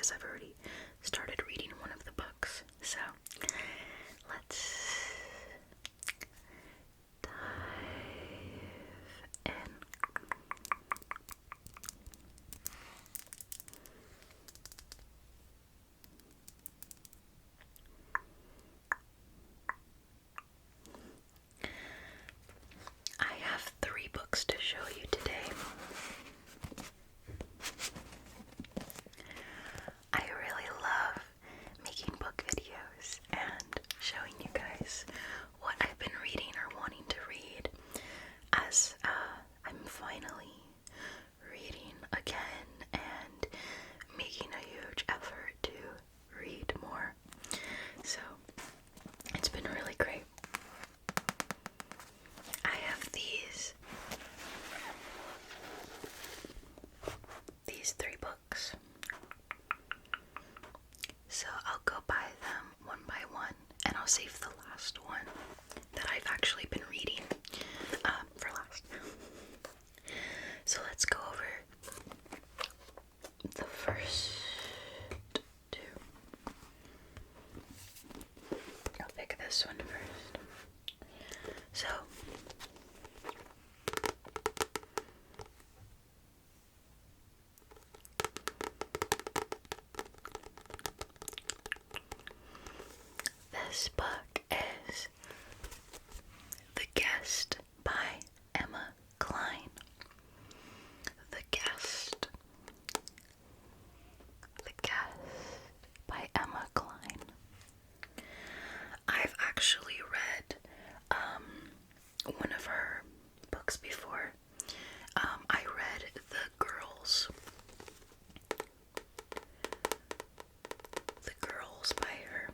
because I've already started reading one of the books. So let's dive in. I have 3 books to show you today. I really love making book videos and showing you guys what I've been reading or wanting to read, as I'm finally reading again and making a huge effort to read more. So it's been really great. I have these 3 books. So I'll go by them one by one, and I'll save the last one that I've actually been reading for last. So let's go over the first 2. I'll pick this one first. So this book is The Guest by Emma Cline. The Guest. The Guest by Emma Cline. I've actually read one of her books before. I read The Girls. The Girls by her.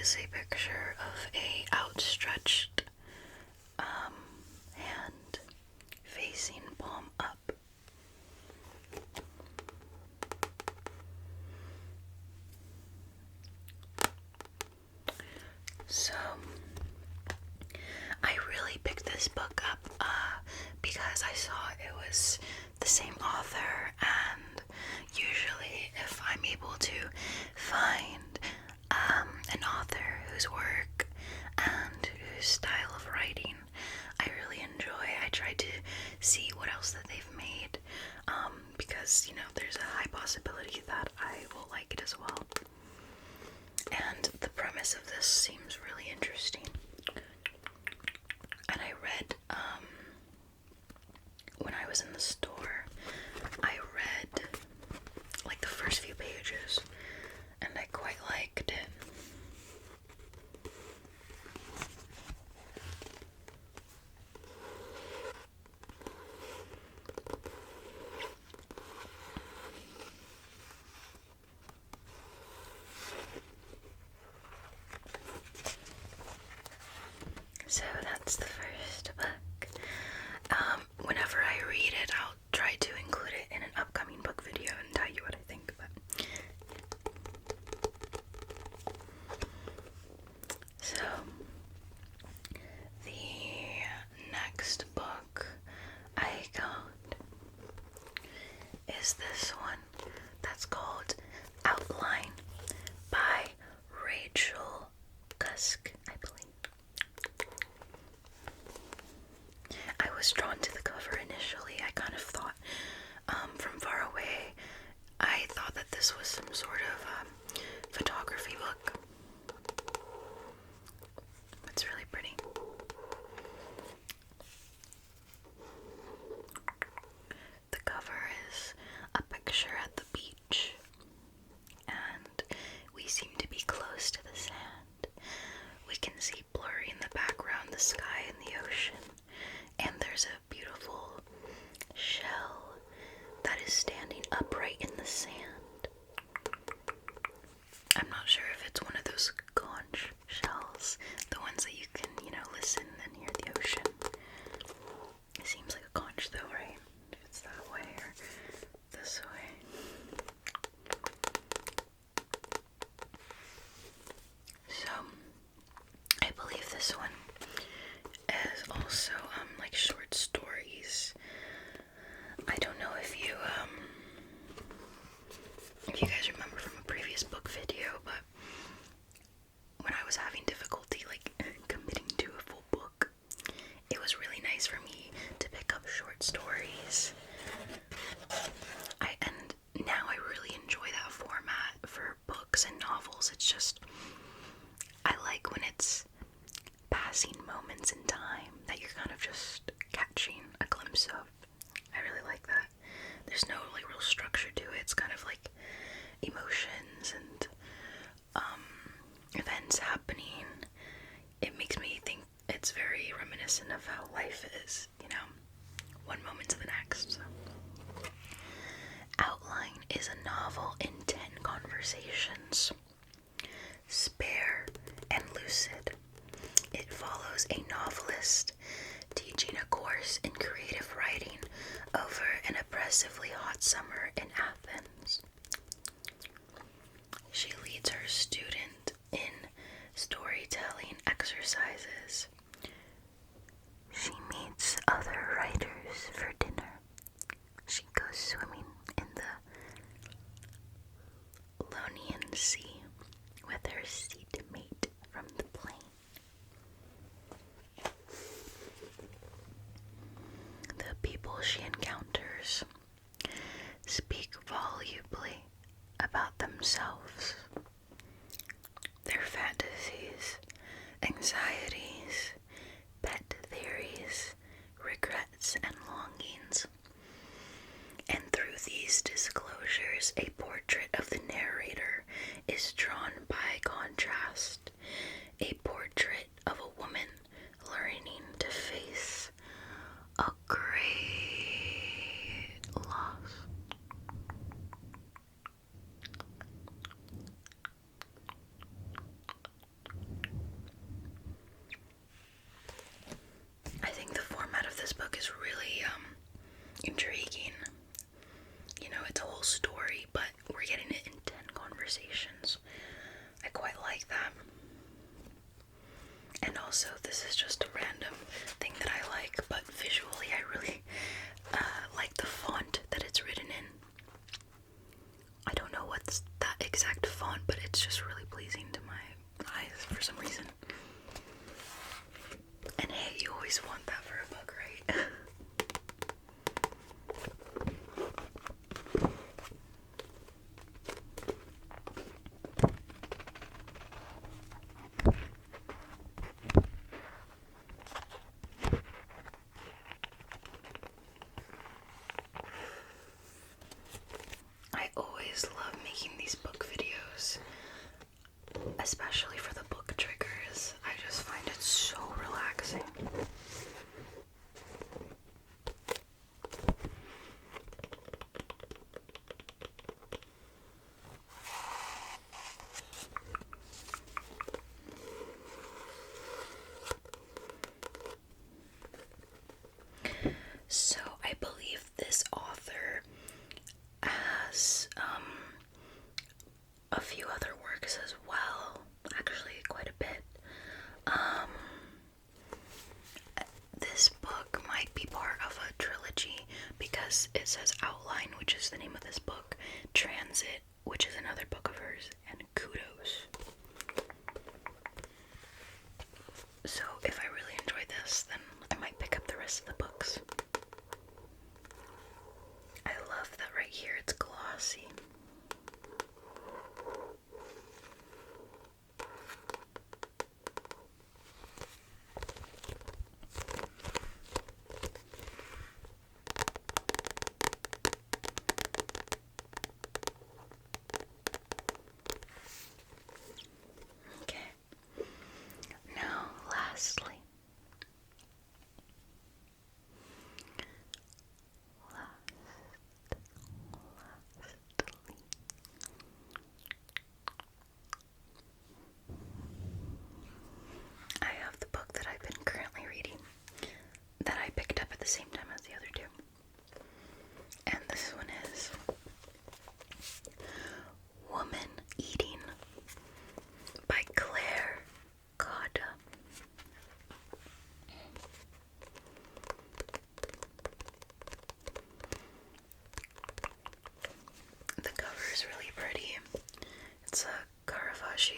is a picture of a outstretched hand facing palm up. So I really picked this book up because I saw it was the same author, and usually if I'm able to find an author whose work and whose style of writing I really enjoy, I try to see what else that they've made, because, you know, there's a high possibility that I will like it as well. And the premise of this seems really interesting. And I read, when I was in the store, I read like the first few pages, and I quite liked it. So that's the first book. Whenever I read it, I'll try to include it in an upcoming book video and tell you what I think. So the next book I got is this one that's called Outline by Rachel Cusk, I believe. I was drawn to the cover initially. I kind of thought, from far away, I thought that this was some sort of photography book. It's really pretty. The cover is a picture at the beach, and we seem to be close to the sand. We can see blurry in the background the sky and the ocean, and there's a beautiful shell that is standing upright in the sand. I'm not sure if it's one of those conch shells, the ones that you can, you know, listen and hear the ocean. It seems like a conch though, right? If it's that way or this way. So, I believe this one is also, like short stories. I don't know if you guys remember from a previous book video, but when I was having difficulty, like, committing to a full book, it was really nice for me to pick up short stories. And now I really enjoy that format for books and novels. It's just, I like when it's passing moments in time that you're kind of just catching a glimpse of. I really like that. There's no like real structure to it. It's kind of like emotions and events happening. It makes me think it's very reminiscent of how life is, you know, one moment to the next. So. Outline is a novel in 10 conversations, spare and lucid. It follows a novelist teaching a course in creative writing over an oppressively hot summer in Athens. She leads her student in storytelling exercises. She meets other writers for dinner. She goes swimming in the Ionian Sea with her seatmate from the plane. The people she encounters speak volubly about themselves, their fantasies, anxieties, pet theories, regrets, and longings. And through these disclosures, a portrait of the narrator is drawn by contrast, a portrait of a woman learning to face a great loss. book is really intriguing. You know, it's a whole story, but we're getting it in 10 conversations. I quite like that. And also, this is just a random thing that I like, but visually I really like the font that it's written in. I don't know what's that exact font, but it's just really pleasing to my eyes for some reason. And hey, you always want that for a book, right? I always love making these book videos, especially for the book triggers. I just find it so relaxing. So I believe this author has a few other works as well, actually quite a bit. This book might be part of a trilogy because it says Outline, which is the name of this book, Transit, which is another book of hers, and Kudos. So if I really enjoy this, then I might pick up the rest of the books. I love that right here it's glossy. Okay. Now, lastly, I have the book that I've been currently reading that I picked up at the same time as the other two. And this one is Woman Eating by Claire Kohda. The cover is really pretty. It's a Caravaggio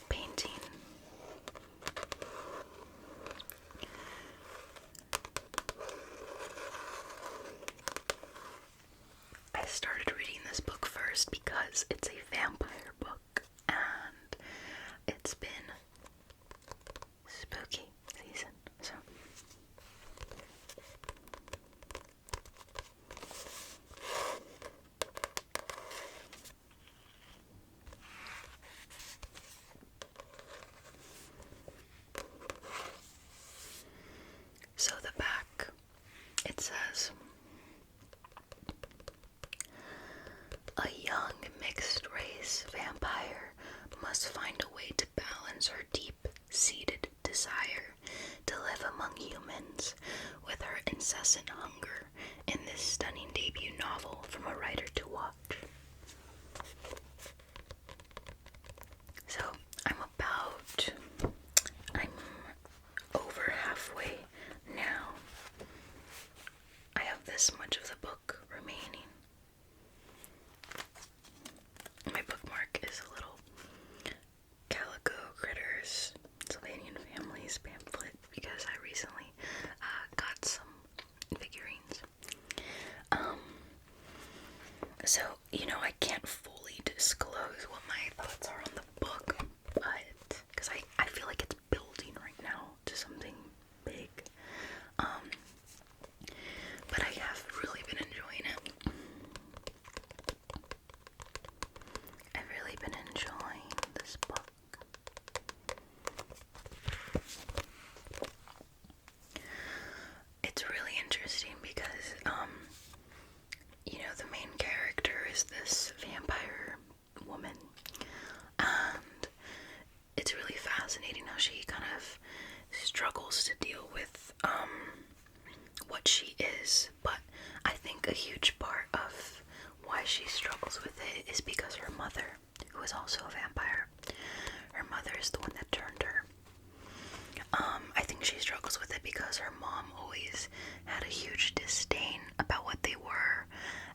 painting. I started reading this book first because it's a vampire book and it's been spooky season, so the back, it says, a young mixed-race vampire must find a way to balance her deep-seated desire to live among humans with her incessant hunger in this stunning debut novel from a writer to watch. So, I'm over halfway now. I have this much of the book remaining. My bookmark is a little Calico Critters Sylvanian Families pamphlet because I recently got some figurines. So, you know, I can't fully disclose what my thoughts are on the book, but because I feel like it's building right now to something big. But I have really been enjoying it. I've really been enjoying this book. It's really interesting because, you know, the main character is this vampire woman she struggles with it is because her mother, who is also a vampire, her mother is the one that turned her. I think she struggles with it because her mom always had a huge disdain about what they were,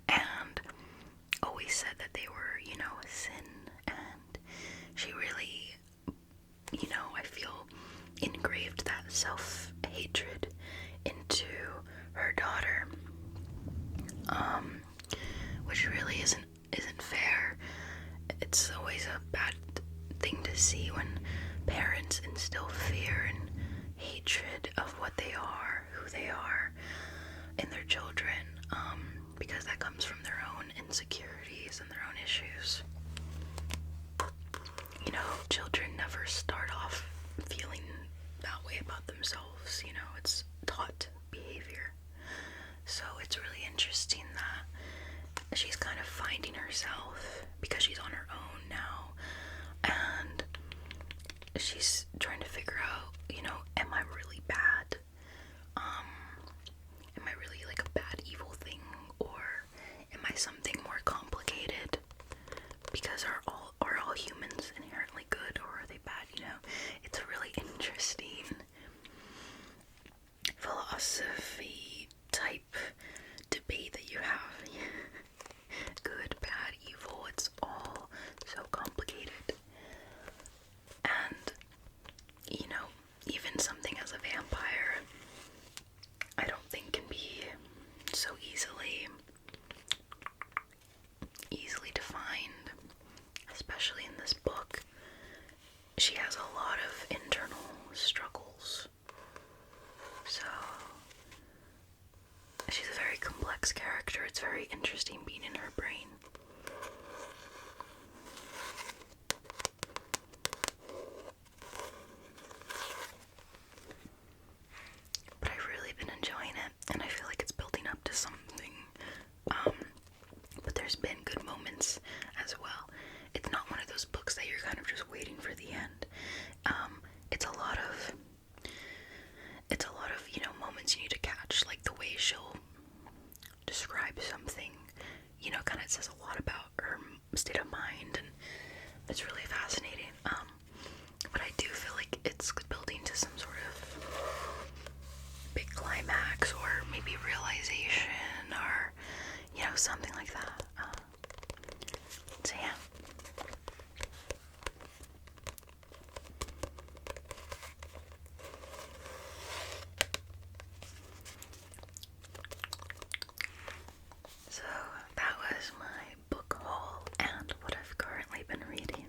and always said that they were, you know, a sin, and she really, you know, I feel engraved that self-hatred into her daughter, which really isn't fair. It's always a bad thing to see when parents instill fear and hatred of what they are, who they are, in their children, because that comes from their own insecurities and their own issues. You know, children never start off feeling that way about themselves, you know, it's taught behavior. So it's really interesting that she's kind of finding herself because she's on her own now, and she's trying to figure out, you know, am I really bad? Am I really like a bad evil thing, or am I something more complicated? Because are all humans inherently good, or are they bad? You know, it's a really interesting philosophy type debate that you have. Good, bad, evil, it's all so complicated. And, you know, even something as a vampire, I don't think can be so easily defined, especially in this book. She has a lot of internal struggles. So, she's a very complex character. It's very interesting being in her brain. But I've really been enjoying it, and I feel like it's building up to something. But there's been good moments as well. It's not one of those books that you're kind of just waiting for the end. It's a lot of, you know, moments you need to catch, like the way she'll describe something, you know, kind of says a lot about her state of mind, and it's really fascinating. But I do feel like it's building to some sort of big climax, or maybe realization, or, you know, something like that. So yeah. So that was my book haul and what I've currently been reading.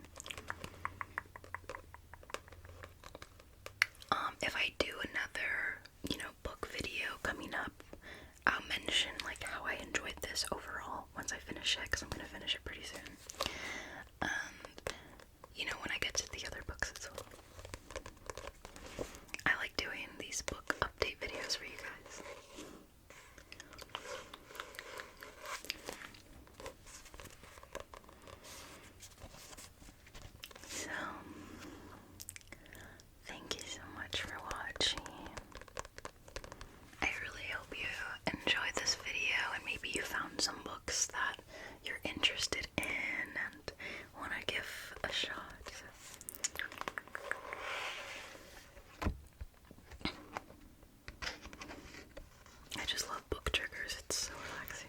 If I do another, you know, book video coming up, I'll mention like how I enjoyed this overall once I finish it, because I'm gonna finish it pretty soon. And, you know, when I get to the other books as well. I like doing these book update videos for you guys. So, thank you so much for watching. I really hope you enjoyed this video, and maybe you found some books that you're interested in and want to give a shot. I just love book triggers, it's so relaxing.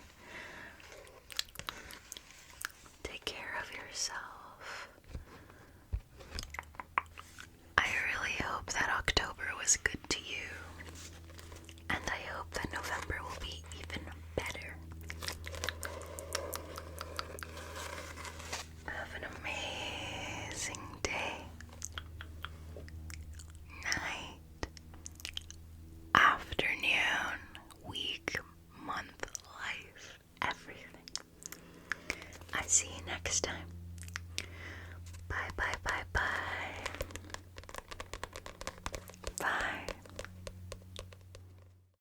Take care of yourself. I really hope that October was good to you, and I hope that November will be even better. Have an amazing day, night, afternoon, week, month, life, everything. I see you next time. Bye, bye, bye.